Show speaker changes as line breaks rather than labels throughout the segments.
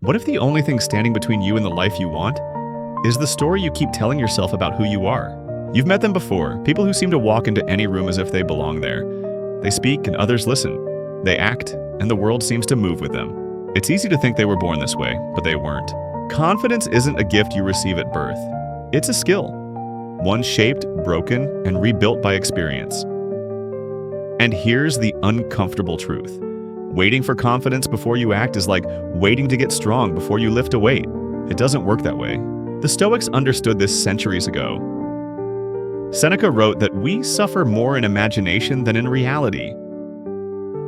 What if the only thing standing between you and the life you want is the story you keep telling yourself about who you are? You've met them before, people who seem to walk into any room as if they belong there. They speak and others listen. They act, and the world seems to move with them. It's easy to think they were born this way, but they weren't. Confidence isn't a gift you receive at birth. It's a skill, one shaped, broken, and rebuilt by experience. And here's the uncomfortable truth. Waiting for confidence before you act is like waiting to get strong before you lift a weight. It doesn't work that way. The Stoics understood this centuries ago. Seneca wrote that we suffer more in imagination than in reality.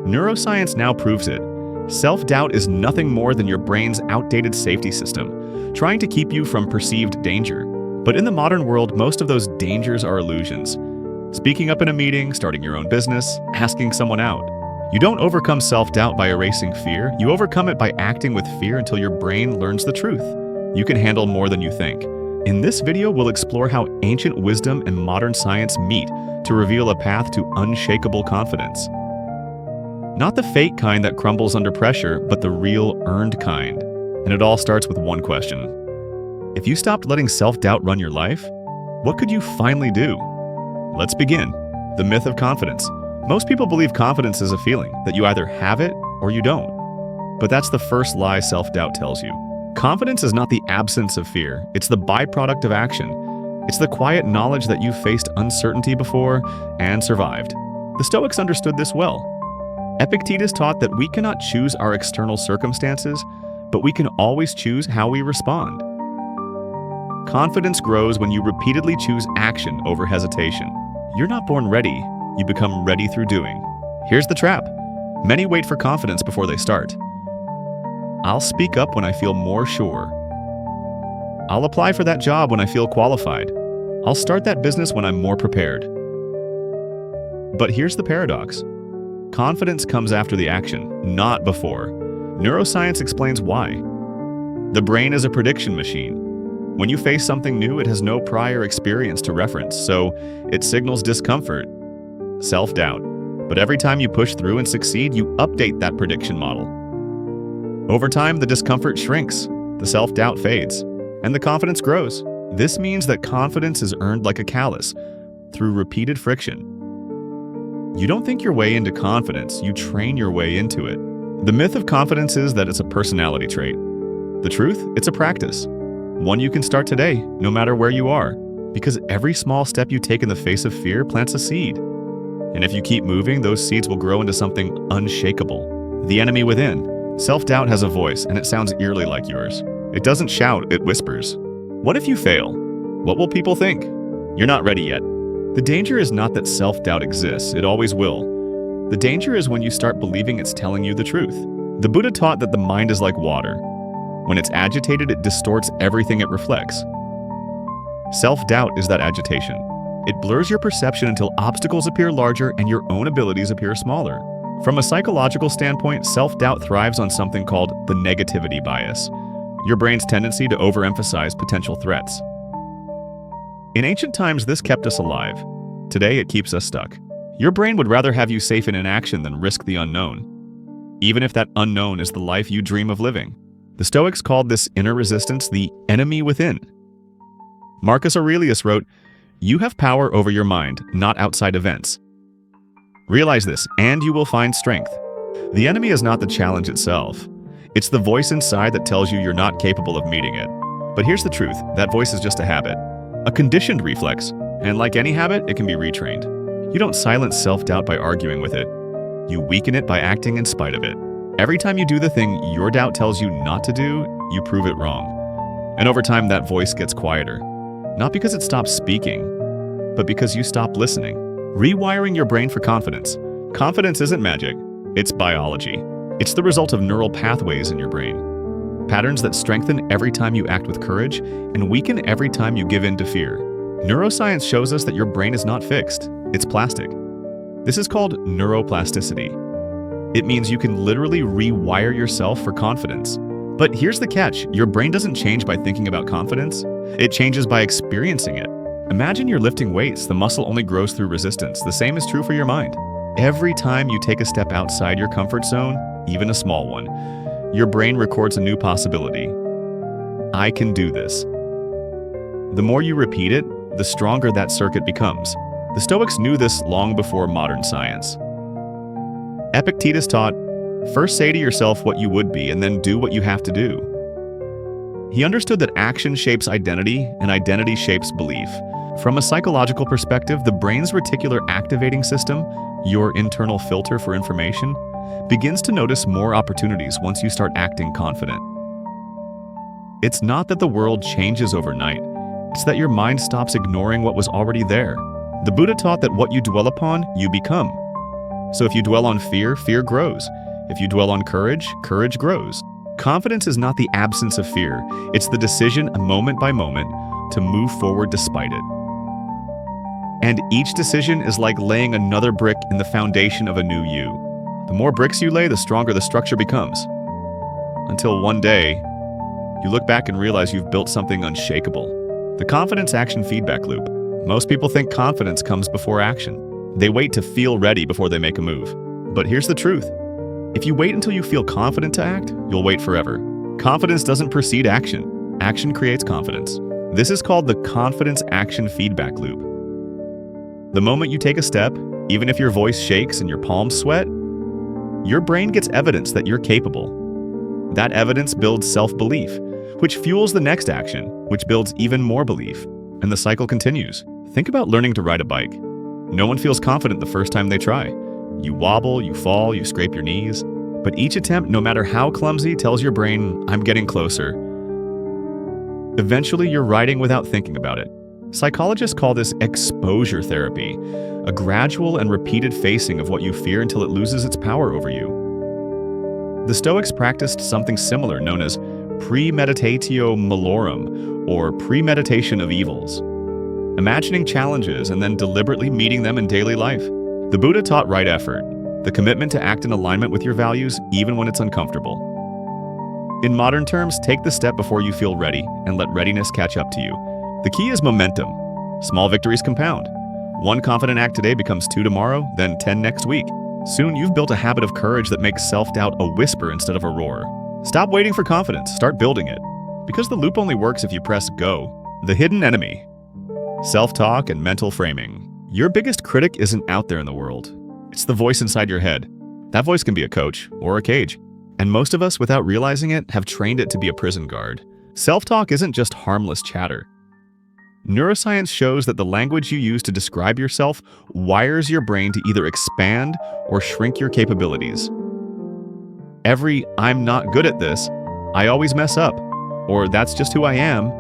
Neuroscience now proves it. Self-doubt is nothing more than your brain's outdated safety system, trying to keep you from perceived danger. But in the modern world, most of those dangers are illusions. Speaking up in a meeting, starting your own business, asking someone out. You don't overcome self-doubt by erasing fear. You overcome it by acting with fear until your brain learns the truth. You can handle more than you think. In this video, we'll explore how ancient wisdom and modern science meet to reveal a path to unshakable confidence. Not the fake kind that crumbles under pressure, but the real, earned kind. And it all starts with one question. If you stopped letting self-doubt run your life, what could you finally do? Let's begin. The myth of confidence. Most people believe confidence is a feeling, that you either have it or you don't. But that's the first lie self-doubt tells you. Confidence is not the absence of fear, it's the byproduct of action. It's the quiet knowledge that you've faced uncertainty before and survived. The Stoics understood this well. Epictetus taught that we cannot choose our external circumstances, but we can always choose how we respond. Confidence grows when you repeatedly choose action over hesitation. You're not born ready, you become ready through doing. Here's the trap. Many wait for confidence before they start. I'll speak up when I feel more sure. I'll apply for that job when I feel qualified. I'll start that business when I'm more prepared. But here's the paradox. Confidence comes after the action, not before. Neuroscience explains why. The brain is a prediction machine. When you face something new, it has no prior experience to reference, so it signals discomfort, self-doubt. But every time you push through and succeed, you update that prediction model. Over time, the discomfort shrinks, the self-doubt fades, and the confidence grows. This means that confidence is earned like a callus, through repeated friction. You don't think your way into confidence, you train your way into it. The myth of confidence is that it's a personality trait. The truth, it's a practice. One you can start today, no matter where you are, because every small step you take in the face of fear plants a seed. And if you keep moving, those seeds will grow into something unshakable. The enemy within. Self-doubt has a voice, and it sounds eerily like yours. It doesn't shout, it whispers. What if you fail? What will people think? You're not ready yet. The danger is not that self-doubt exists, it always will. The danger is when you start believing it's telling you the truth. The Buddha taught that the mind is like water. When it's agitated, it distorts everything it reflects. Self-doubt is that agitation. It blurs your perception until obstacles appear larger and your own abilities appear smaller. From a psychological standpoint, self-doubt thrives on something called the negativity bias, your brain's tendency to overemphasize potential threats. In ancient times, this kept us alive. Today, it keeps us stuck. Your brain would rather have you safe in inaction than risk the unknown, even if that unknown is the life you dream of living. The Stoics called this inner resistance the enemy within. Marcus Aurelius wrote, "You have power over your mind, not outside events. Realize this, and you will find strength." The enemy is not the challenge itself. It's the voice inside that tells you you're not capable of meeting it. But here's the truth, that voice is just a habit, a conditioned reflex, and like any habit, it can be retrained. You don't silence self-doubt by arguing with it. You weaken it by acting in spite of it. Every time you do the thing your doubt tells you not to do, you prove it wrong. And over time, that voice gets quieter. Not because it stops speaking, but because you stop listening. Rewiring your brain for confidence. Confidence isn't magic, it's biology. It's the result of neural pathways in your brain. Patterns that strengthen every time you act with courage and weaken every time you give in to fear. Neuroscience shows us that your brain is not fixed, it's plastic. This is called neuroplasticity. It means you can literally rewire yourself for confidence. But here's the catch, your brain doesn't change by thinking about confidence, it changes by experiencing it. Imagine you're lifting weights, the muscle only grows through resistance. The same is true for your mind. Every time you take a step outside your comfort zone, even a small one, your brain records a new possibility. I can do this. The more you repeat it, the stronger that circuit becomes. The Stoics knew this long before modern science. Epictetus taught, first say to yourself what you would be and then do what you have to do. He understood that action shapes identity and identity shapes belief. From a psychological perspective, the brain's reticular activating system, your internal filter for information, begins to notice more opportunities once you start acting confident. It's not that the world changes overnight, it's that your mind stops ignoring what was already there. The Buddha taught that what you dwell upon, you become. So if you dwell on fear, fear grows. If you dwell on courage, courage grows. Confidence is not the absence of fear, it's the decision, moment by moment, to move forward despite it. And each decision is like laying another brick in the foundation of a new you. The more bricks you lay, the stronger the structure becomes. Until one day, you look back and realize you've built something unshakable. The confidence action feedback loop. Most people think confidence comes before action. They wait to feel ready before they make a move. But here's the truth. If you wait until you feel confident to act, you'll wait forever. Confidence doesn't precede action. Action creates confidence. This is called the confidence action feedback loop. The moment you take a step, even if your voice shakes and your palms sweat, your brain gets evidence that you're capable. That evidence builds self-belief, which fuels the next action, which builds even more belief. And the cycle continues. Think about learning to ride a bike. No one feels confident the first time they try. You wobble, you fall, you scrape your knees. But each attempt, no matter how clumsy, tells your brain, I'm getting closer. Eventually, you're riding without thinking about it. Psychologists call this exposure therapy, a gradual and repeated facing of what you fear until it loses its power over you. The Stoics practiced something similar known as premeditatio malorum, or premeditation of evils. Imagining challenges and then deliberately meeting them in daily life. The Buddha taught right effort, the commitment to act in alignment with your values even when it's uncomfortable. In modern terms, take the step before you feel ready and let readiness catch up to you. The key is momentum. Small victories compound. One confident act today becomes 2 tomorrow, then 10 next week. Soon you've built a habit of courage that makes self-doubt a whisper instead of a roar. Stop waiting for confidence, start building it. Because the loop only works if you press go. The hidden enemy. Self-talk and mental framing. Your biggest critic isn't out there in the world. It's the voice inside your head. That voice can be a coach or a cage. And most of us, without realizing it, have trained it to be a prison guard. Self-talk isn't just harmless chatter. Neuroscience shows that the language you use to describe yourself wires your brain to either expand or shrink your capabilities. Every "I'm not good at this," "I always mess up," or "that's just who I am,"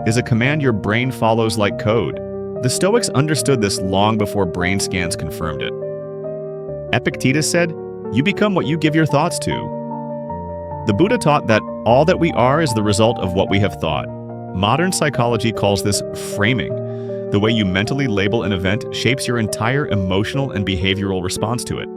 is a command your brain follows like code. The Stoics understood this long before brain scans confirmed it. Epictetus said, "You become what you give your thoughts to." The Buddha taught that all that we are is the result of what we have thought. Modern psychology calls this framing. The way you mentally label an event shapes your entire emotional and behavioral response to it.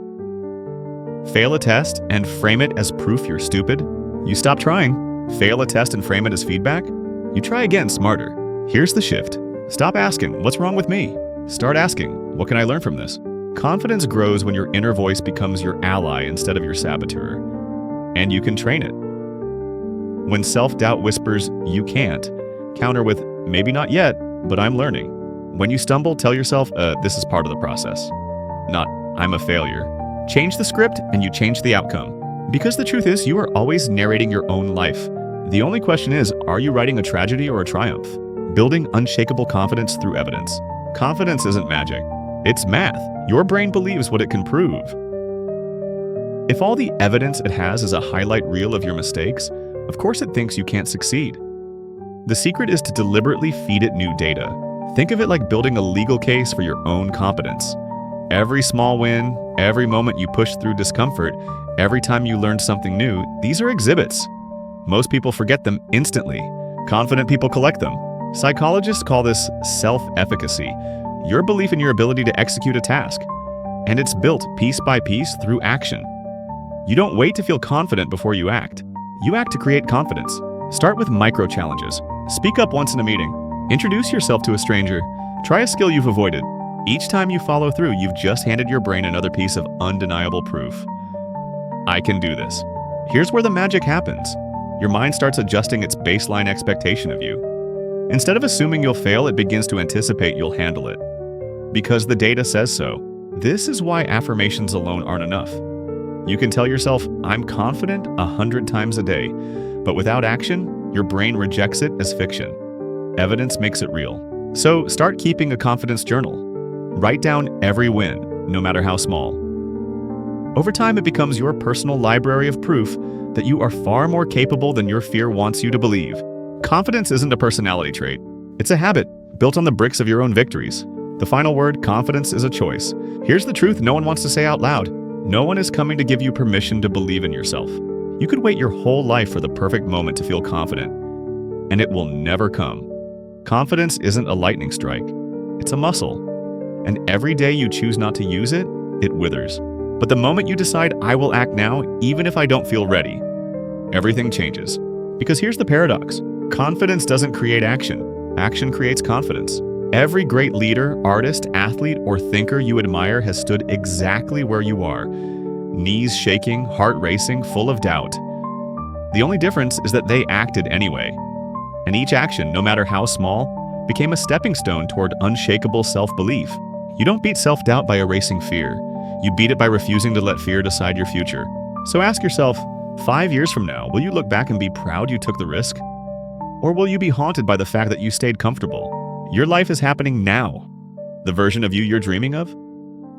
Fail a test and frame it as proof you're stupid. You stop trying. Fail a test and frame it as feedback. You try again smarter. Here's the shift. Stop asking, "What's wrong with me?" Start asking, "What can I learn from this?" Confidence grows when your inner voice becomes your ally instead of your saboteur. And you can train it. When self-doubt whispers, "You can't," counter with, "Maybe not yet, but I'm learning." When you stumble, tell yourself, "This is part of the process." Not, "I'm a failure." Change the script and you change the outcome. Because the truth is, you are always narrating your own life. The only question is, are you writing a tragedy or a triumph? Building unshakable confidence through evidence. Confidence isn't magic. It's math. Your brain believes what it can prove. If all the evidence it has is a highlight reel of your mistakes, of course it thinks you can't succeed. The secret is to deliberately feed it new data. Think of it like building a legal case for your own competence. Every small win, every moment you push through discomfort, every time you learn something new, these are exhibits. Most people forget them instantly. Confident people collect them. Psychologists call this self-efficacy, your belief in your ability to execute a task. And it's built piece by piece through action. You don't wait to feel confident before you act. You act to create confidence. Start with micro challenges. Speak up once in a meeting. Introduce yourself to a stranger. Try a skill you've avoided. Each time you follow through, you've just handed your brain another piece of undeniable proof. I can do this. Here's where the magic happens. Your mind starts adjusting its baseline expectation of you. Instead of assuming you'll fail, it begins to anticipate you'll handle it. Because the data says so. This is why affirmations alone aren't enough. You can tell yourself, I'm confident 100 times a day, but without action, your brain rejects it as fiction. Evidence makes it real. So start keeping a confidence journal. Write down every win, no matter how small. Over time, it becomes your personal library of proof that you are far more capable than your fear wants you to believe. Confidence isn't a personality trait. It's a habit built on the bricks of your own victories. The final word, confidence, is a choice. Here's the truth no one wants to say out loud. No one is coming to give you permission to believe in yourself. You could wait your whole life for the perfect moment to feel confident, and it will never come. Confidence isn't a lightning strike. It's a muscle. And every day you choose not to use it, it withers. But the moment you decide, I will act now, even if I don't feel ready, everything changes. Because here's the paradox. Confidence doesn't create action. Action creates confidence. Every great leader, artist, athlete, or thinker you admire has stood exactly where you are. Knees shaking, heart racing, full of doubt. The only difference is that they acted anyway. And each action, no matter how small, became a stepping stone toward unshakable self-belief. You don't beat self-doubt by erasing fear. You beat it by refusing to let fear decide your future. So ask yourself, 5 years from now, will you look back and be proud you took the risk? Or will you be haunted by the fact that you stayed comfortable? Your life is happening now. The version of you you're dreaming of?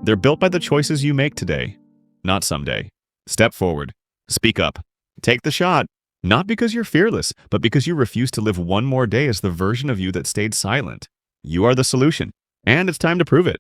They're built by the choices you make today, not someday. Step forward. Speak up. Take the shot. Not because you're fearless, but because you refuse to live one more day as the version of you that stayed silent. You are the solution, and it's time to prove it.